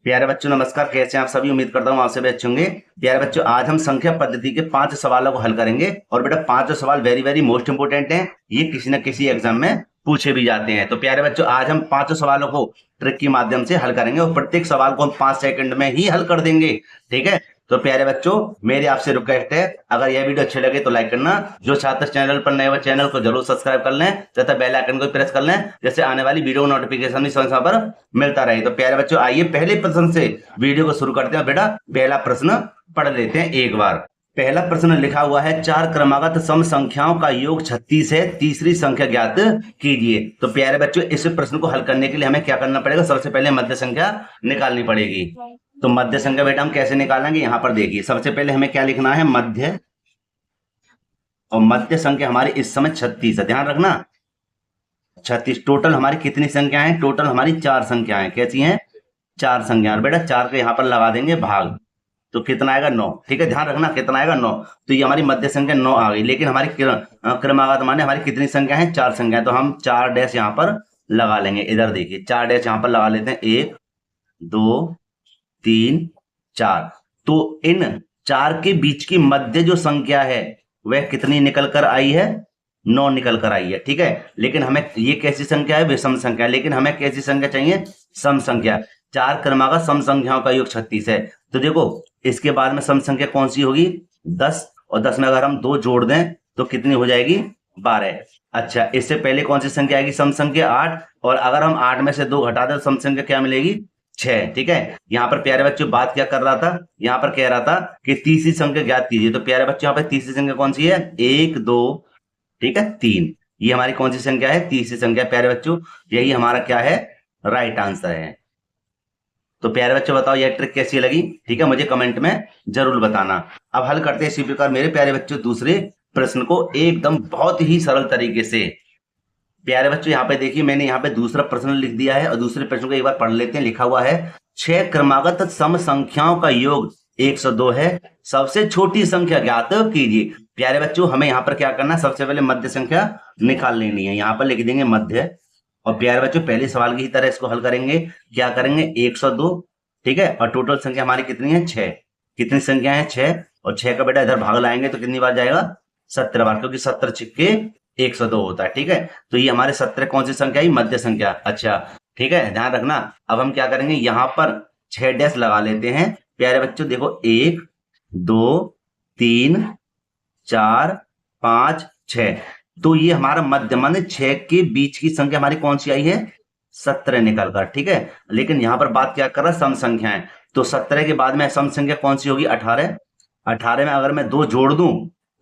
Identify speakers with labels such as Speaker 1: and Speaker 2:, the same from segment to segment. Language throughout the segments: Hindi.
Speaker 1: प्यारे बच्चों नमस्कार, कैसे हैं आप सभी। उम्मीद करता हूँ आप सभी अच्छे होंगे। प्यारे बच्चों, आज हम संख्या पद्धति के 5 सवालों को हल करेंगे। और बेटा 5 सवाल वेरी वेरी मोस्ट इंपोर्टेंट हैं। ये किसी न किसी एग्जाम में पूछे भी जाते हैं। तो प्यारे बच्चों, आज हम 5 सवालों को ट्रिक के माध्यम से हल करेंगे और प्रत्येक सवाल को हम 5 सेकंड में ही हल कर देंगे। ठीक है। तो प्यारे बच्चों, मेरी आपसे रिक्वेस्ट है, अगर यह वीडियो अच्छे लगे तो लाइक करना। जो छात्र चैनल पर नए हो चैनल को जरूर सब्सक्राइब कर लें तथा बेल आइकन को प्रेस कर लें, जैसे आने वाली वीडियो नोटिफिकेशन भी समय पर मिलता रहे। तो प्यारे बच्चों, आइए पहले प्रश्न से वीडियो को शुरू करते हैं। बेटा पहला प्रश्न पढ़ लेते हैं एक बार। पहला प्रश्न लिखा हुआ है, 4 क्रमागत सम संख्याओं का योग 36 है, तीसरी संख्या ज्ञात कीजिए। तो प्यारे बच्चों, इस प्रश्न को हल करने के लिए हमें क्या करना पड़ेगा? सबसे पहले मध्य संख्या निकालनी पड़ेगी। तो मध्य संख्या बेटा हम कैसे निकालेंगे? यहाँ पर देखिए, सबसे पहले हमें क्या लिखना है? मध्य। और मध्य संख्या हमारी इस समय 36 है, ध्यान रखना। 36 टोटल हमारी कितनी संख्याएं? टोटल हमारी 4 संख्याएं। कैसी हैं? 4 संख्याएं। बेटा 4 को यहाँ पर लगा देंगे भाग, तो कितना आएगा? 9। ठीक है, ध्यान रखना कितना आएगा? 9। तो ये हमारी मध्य संख्या 9 आ गई। लेकिन हमारी क्रमागत माने हमारी कितनी संख्या है? 4 संख्या। तो हम 4 डैश यहाँ पर लगा लेंगे। इधर देखिए 4 डैश यहाँ पर लगा लेते हैं। 1 2 3 4। तो इन 4 के बीच की मध्य जो संख्या है वह कितनी निकल कर आई है? 9 निकल कर आई है। ठीक है। लेकिन हमें ये कैसी संख्या है? विषम संख्या। लेकिन हमें कैसी संख्या चाहिए? सम संख्या। 4 क्रमागत सम संख्याओं का योग 36 है। तो देखो इसके बाद में सम संख्या कौन सी होगी? 10। और 10 में अगर हम 2 जोड़ दें तो कितनी हो जाएगी? 12। अच्छा, इससे पहले कौन सी संख्या आएगी? सम संख्या 8। और अगर हम 8 में से 2 घटा दें, सम संख्या क्या मिलेगी? 6। ठीक है। यहाँ पर प्यारे बच्चों बात क्या कर रहा था? यहाँ पर कह रहा था कि तीसरी संख्या ज्ञात कीजिए। तो प्यारे बच्चों, यहाँ पर तीसरी संख्या कौन सी है? 1 2 ठीक है 3। ये हमारी कौन सी संख्या है? तीसरी संख्या। प्यारे बच्चों, यही हमारा क्या है? राइट आंसर है। तो प्यारे बच्चों बताओ यह ट्रिक कैसी लगी? ठीक है, मुझे कमेंट में जरूर बताना। अब हल करते हैं इसी प्रकार मेरे प्यारे बच्चों दूसरे प्रश्न को एकदम बहुत ही सरल तरीके से। प्यारे बच्चों यहाँ पे देखिए, मैंने यहाँ पे दूसरा प्रश्न लिख दिया है और दूसरे प्रश्न को एक बार पढ़ लेते हैं। लिखा हुआ है, 6 क्रमागत सम संख्याओं का योग 102 है, सबसे छोटी संख्या ज्ञात कीजिए। प्यारे बच्चों, हमें यहाँ पर क्या करना है? सबसे पहले मध्य संख्या निकाल लेनी है। यहाँ पर लिख देंगे मध्य। और प्यारे बच्चों पहले सवाल की तरह इसको हल करेंगे। क्या करेंगे? 102। ठीक है। और टोटल संख्या हमारी कितनी है? 6। कितनी संख्या है? 6। और 6 का बेटा इधर भाग लाएंगे तो कितनी बार जाएगा? 17 बार, क्योंकि 17 छिक्के 102 होता है। ठीक है। तो ये हमारे 17 कौन सी संख्या है? मध्य संख्या। अच्छा ठीक है, ध्यान रखना। अब हम क्या करेंगे? यहाँ पर 6 डैश लगा लेते हैं। प्यारे बच्चों देखो, 1 2 3 4 5 6। तो ये हमारा मध्य माने 6 के बीच की संख्या हमारी कौन सी आई है? 17 निकल कर। ठीक है। लेकिन यहाँ पर बात क्या कर रहा है? सम संख्याएं। तो 17 के बाद में सम संख्या कौन सी होगी? 18। 18 में अगर मैं 2 जोड़ दूं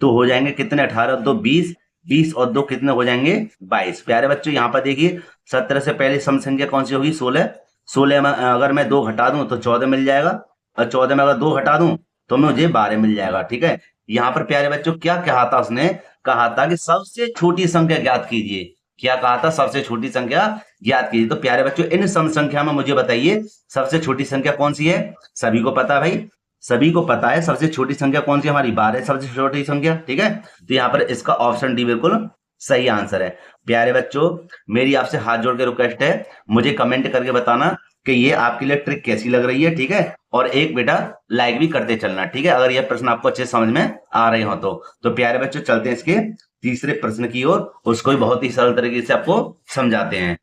Speaker 1: तो हो जाएंगे कितने? 18 2 20। 20 और 2 कितने हो जाएंगे? 22। प्यारे बच्चों यहाँ पर देखिए, 17 से पहले सम संख्या कौन सी होगी? 16। 16 में अगर मैं 2 घटा दूं तो 14 मिल जाएगा। और 14 में अगर 2 हटा दूं तो मुझे 12 मिल जाएगा। ठीक है। यहाँ पर प्यारे बच्चों क्या कहा था? उसने कहा था कि सबसे छोटी संख्या ज्ञात कीजिए। क्या कहा था? सबसे छोटी संख्या ज्ञात कीजिए। तो प्यारे बच्चों इन सम संख्या में मुझे बताइए सबसे छोटी संख्या कौन सी है? सभी को पता है भाई, सभी को पता है सबसे छोटी संख्या कौन सी? हमारी 12 सबसे छोटी संख्या। ठीक है। तो यहाँ पर इसका ऑप्शन डी बिल्कुल सही आंसर है। प्यारे बच्चों, मेरी आपसे हाथ जोड़ के रिक्वेस्ट है, मुझे कमेंट करके बताना कि ये आपके लिए ट्रिक कैसी लग रही है। ठीक है। और एक बेटा लाइक भी करते चलना। ठीक है, अगर यह प्रश्न आपको अच्छे समझ में आ रहे हो तो प्यारे बच्चों चलते हैं इसके तीसरे प्रश्न की ओर। उसको भी बहुत ही सरल तरीके से आपको समझाते हैं।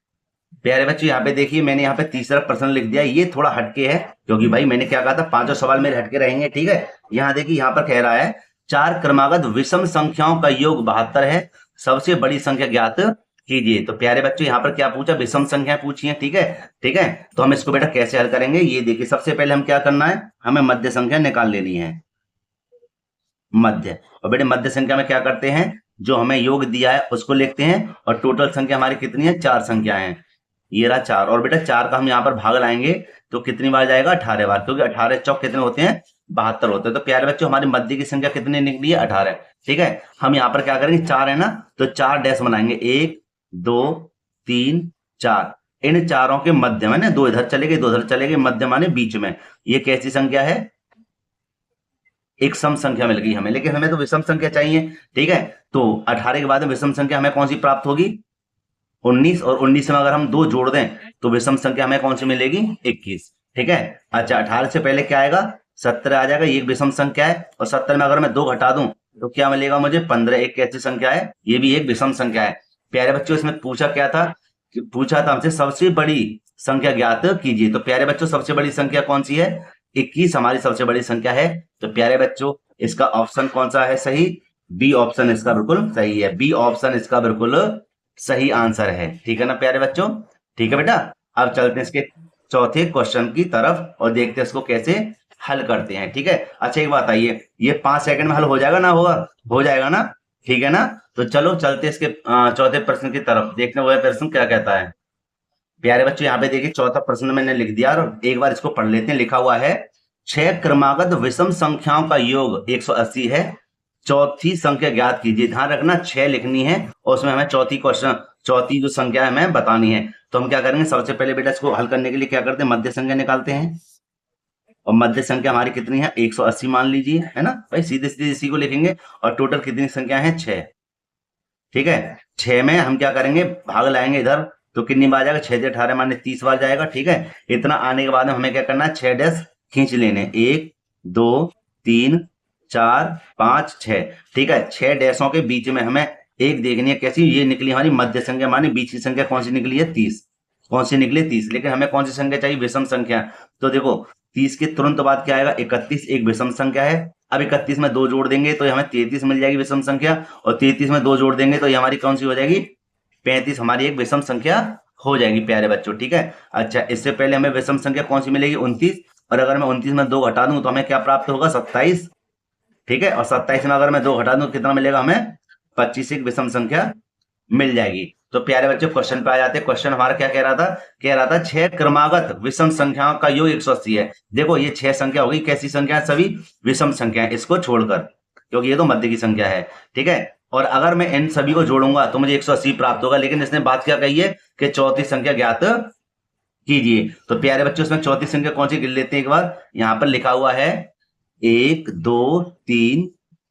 Speaker 1: प्यारे बच्चों यहाँ पे देखिए, मैंने यहाँ पे तीसरा प्रश्न लिख दिया। ये थोड़ा हटके है, क्योंकि भाई मैंने क्या कहा था? 5 सवाल मेरे हटके रहेंगे। ठीक है। यहाँ देखिए, यहाँ पर कह रहा है 4 क्रमागत विषम संख्याओं का योग 72 है, सबसे बड़ी संख्या ज्ञात कीजिए। तो प्यारे बच्चों यहाँ पर क्या पूछा? विषम संख्या पूछी है। ठीक है। ठीक है। तो हम इसको बेटा कैसे हल करेंगे? ये देखिए, सबसे पहले हम क्या करना है? हमें मध्य संख्या निकाल लेनी है। मध्य। और बेटे मध्य संख्या में क्या करते हैं? जो हमें योग दिया है उसको लिखते हैं। और टोटल संख्या हमारी कितनी है? 4 संख्या है। ये रहा 4। और बेटा 4 का हम यहाँ पर भाग लाएंगे तो कितनी बार जाएगा? 18 बार, क्योंकि 18 चौक कितने होते हैं? 72 होते हैं। तो प्यारे बच्चों हमारी मध्य की संख्या कितनी निकली है? 18। ठीक है। हम यहाँ पर क्या करेंगे? 4 है ना, तो 4 डैश बनाएंगे। 1 2 3 4। इन चारों के मध्य माने 2 इधर चले गए 2 इधर चले गए, मध्य माने बीच में। ये कैसी संख्या है? एक सम संख्या मिल गई हमें, लेकिन हमें तो विषम संख्या चाहिए। ठीक है। तो 18 के बाद में विषम संख्या हमें कौन सी प्राप्त होगी? 19। और 19 में अगर हम 2 जोड़ दें तो विषम संख्या हमें कौन सी मिलेगी? 21। ठीक है। अच्छा 18 से पहले क्या आएगा, 70 आ जाएगा, ये एक विषम संख्या है, और 70 में अगर मैं 2 घटा दूं तो क्या मिलेगा मुझे, 15। एक कैसी संख्या है, ये भी एक विषम संख्या है। प्यारे बच्चों इसमें पूछा क्या था, कि पूछा था हमसे सबसे बड़ी संख्या ज्ञात कीजिए। तो प्यारे बच्चों सबसे बड़ी संख्या कौन सी है, 21 हमारी सबसे बड़ी संख्या है। तो प्यारे बच्चों इसका ऑप्शन कौन सा है सही, बी ऑप्शन इसका बिल्कुल सही है, बी ऑप्शन इसका बिल्कुल सही आंसर है। ठीक है ना प्यारे बच्चों, ठीक है बेटा। अब चलते हैं इसके चौथे क्वेश्चन की तरफ और देखते हैं इसको कैसे हल करते हैं। ठीक है। अच्छा एक बात आइए, ये 5 सेकंड में हल हो जाएगा ना, होगा, हो जाएगा ना, ठीक है ना। तो चलो चलते इसके चौथे प्रश्न की तरफ, देखते हैं वह प्रश्न क्या कहता है। प्यारे बच्चों यहाँ पे देखिए चौथा प्रश्न मैंने लिख दिया और एक बार इसको पढ़ लेते हैं। लिखा हुआ है 6 क्रमागत विषम संख्याओं का योग 180 है, चौथी संख्या ज्ञात कीजिए। ध्यान रखना 6 लिखनी है और उसमें हमें चौथी जो संख्या है हमें बतानी है। तो हम क्या करेंगे, सबसे पहले बेटा इसको हल करने के लिए क्या करते हैं, मध्य संख्या निकालते हैं। और मध्य संख्या हमारी कितनी है, 180 मान लीजिए, है ना भाई, सीधे सीधे इसी को लिखेंगे। और टोटल कितनी संख्या है, 6। ठीक है। 6 में हम क्या करेंगे, भाग लाएंगे इधर, तो कितनी बार जाएगा, 6 से 18 माने 30 बार जाएगा। ठीक है। इतना आने के बाद में हमें क्या करना है, 6 डैश खींच लेने, 1 2 3 4 5 6। ठीक है। 6 डैशों के बीच में हमें एक देखनी है, कैसी, ये निकली हमारी मध्य संख्या, माने बीच की संख्या कौन सी निकली है, 30। कौन सी निकली, 30। लेकिन हमें कौन सी संख्या चाहिए, विषम संख्या। तो देखो 30 के तुरंत बाद क्या आएगा, 31 एक विषम संख्या है। अब 31 में 2 जोड़ देंगे तो हमें 33 मिल जाएगी विषम संख्या, और 33 में 2 जोड़ देंगे तो ये हमारी कौन सी हो जाएगी, 35 हमारी एक विषम संख्या हो जाएगी प्यारे बच्चों। ठीक है। अच्छा इससे पहले हमें विषम संख्या कौन सी मिलेगी, 29। और अगर मैं 29 में 2 घटा दूं तो हमें क्या प्राप्त होगा, 27। ठीक है। और 27 में अगर मैं 2 घटा दूं कितना मिलेगा हमें, 25 एक विषम संख्या मिल जाएगी। तो प्यारे बच्चों क्वेश्चन पे आ जाते हैं। क्वेश्चन हमारा क्या कह रहा था 6 क्रमागत विषम संख्याओं का योग 180 है। देखो ये 6 संख्या होगी, कैसी संख्या है, सभी विषम संख्या है, इसको छोड़कर, क्योंकि ये तो मध्य की संख्या है। ठीक है। और अगर मैं इन सभी को जोड़ूंगा तो मुझे 180 प्राप्त होगा। लेकिन इसने बात क्या कही है कि चौथी संख्या ज्ञात कीजिए। तो प्यारे बच्चों इसमें चौथी संख्या कौन सी गिन लेते हैं एक बार। यहां पर लिखा हुआ है 1 2 3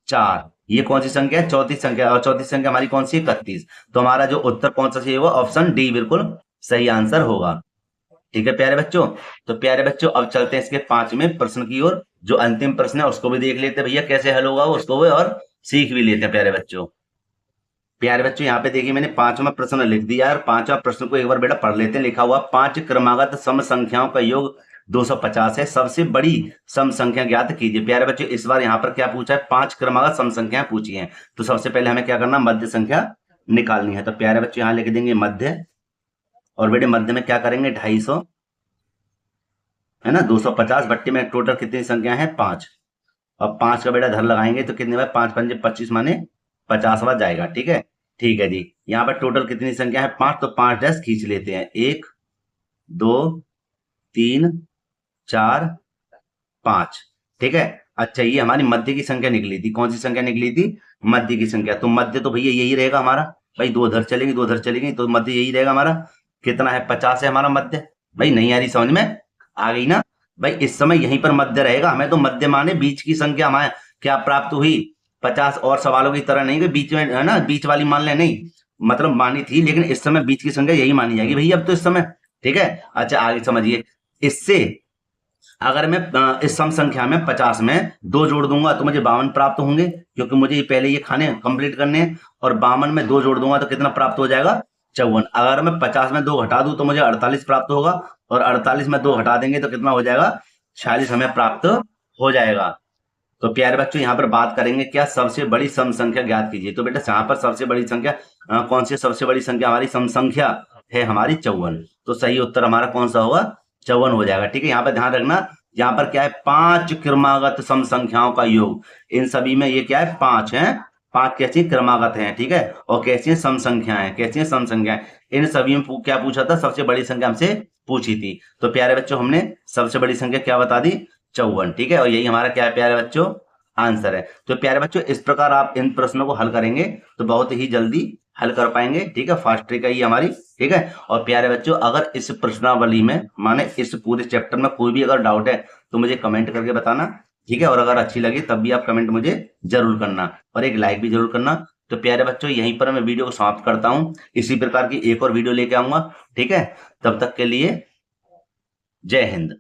Speaker 1: 4, ये कौन सी संख्या है, चौथी संख्या। और चौथी संख्या हमारी कौन सी है, 31। तो हमारा जो उत्तर कौन सा चाहिए वो ऑप्शन डी बिल्कुल सही आंसर होगा। ठीक है प्यारे बच्चों। तो प्यारे बच्चों अब चलते हैं इसके 5वें प्रश्न की ओर, जो अंतिम प्रश्न है उसको भी देख लेते हैं भैया कैसे हल होगा उसको भी, और सीख भी लेते हैं प्यारे बच्चों। प्यारे बच्चों यहाँ पे देखिए मैंने 5वां प्रश्न लिख दिया है, और 5वां प्रश्न को एक बार बेटा पढ़ लेते हैं। लिखा हुआ 5 क्रमागत सम संख्याओं का योग 250 है, सबसे बड़ी सम संख्या ज्ञात कीजिए। प्यारे बच्चों इस बार यहाँ पर क्या पूछा है, 5 क्रमागत सम संख्या पूछी है। तो सबसे पहले हमें क्या करना, मध्य संख्या निकालनी है। तो प्यारे बच्चों यहाँ लिख देंगे मध्य, और बेटे मध्य में क्या करेंगे, 250 है ना, 250 बट्टे में टोटल कितनी संख्या है, 5। और 5 का बेटा धर लगाएंगे तो कितने बार, 5 पंजे 25 माने 50 बार जाएगा। ठीक है। ठीक है जी। यहाँ पर टोटल कितनी संख्या है, 5। तो 5 डैश खींच लेते हैं, 1 2 3 4 5। ठीक है। अच्छा ये हमारी मध्य की संख्या निकली थी, कौन सी संख्या निकली थी, मध्य की संख्या। तो मध्य तो भैया यही रहेगा हमारा, भाई 2 उधर चलेगी 2 उधर चलेगी, तो मध्य यही रहेगा हमारा। कितना है, 50 है हमारा मध्य। भाई नहीं आ रही समझ में, आ गई ना भाई, इस समय यहीं पर मध्य रहेगा। हमें तो मध्य माने बीच की संख्या हमें क्या प्राप्त हुई, 50। और सवालों की तरह नहीं कि बीच में है ना, बीच वाली मान ले, नहीं, मतलब मानी थी, लेकिन इस समय बीच की संख्या यही मानी जाएगी भैया अब तो इस समय। ठीक है। अच्छा आगे समझिए, इससे अगर मैं इस सम संख्या में 50 में 2 जोड़ दूंगा तो मुझे 52 प्राप्त होंगे, क्योंकि मुझे पहले ये खाने कंप्लीट करने हैं। और 52 में 2 जोड़ दूंगा तो कितना प्राप्त हो जाएगा, 54। अगर मैं 50 में 2 घटा दूं तो मुझे 48 प्राप्त होगा, और 48 में 2 घटा देंगे तो कितना हो जाएगा, 46 हमें प्राप्त हो जाएगा। तो प्यारे बच्चों यहाँ पर बात करेंगे क्या, सबसे बड़ी सम संख्या ज्ञात कीजिए। तो बेटा यहाँ पर सबसे बड़ी संख्या कौन सी, सबसे बड़ी संख्या हमारी सम संख्या है हमारी 54। तो सही उत्तर हमारा कौन सा होगा, 54 हो जाएगा। ठीक है। यहाँ पर ध्यान रखना, यहाँ पर क्या है, 5 क्रमागत सम संख्याओं का योग। इन सभी में ये क्या है, 5 है, 5 कैसी क्रमागत हैं। ठीक है। और कैसी सम संख्याएं, कैसी हैं सम संख्याएं। इन सभी में क्या पूछा था, सबसे बड़ी संख्या हमसे पूछी थी। तो प्यारे बच्चों हमने सबसे बड़ी संख्या क्या बता दी, 54। ठीक है। और यही हमारा क्या है प्यारे बच्चों, आंसर है। तो प्यारे बच्चों इस प्रकार आप इन प्रश्नों को हल करेंगे तो बहुत ही जल्दी हल कर पाएंगे। ठीक है। फास्ट ट्रिक है ये हमारी। ठीक है। और प्यारे बच्चों अगर इस प्रश्नावली में माने इस पूरे चैप्टर में कोई भी अगर डाउट है तो मुझे कमेंट करके बताना। ठीक है। और अगर अच्छी लगी तब भी आप कमेंट मुझे जरूर करना, और एक लाइक भी जरूर करना। तो प्यारे बच्चों यहीं पर मैं वीडियो को समाप्त करता हूं, इसी प्रकार की एक और वीडियो लेके आऊंगा। ठीक है। तब तक के लिए जय हिंद।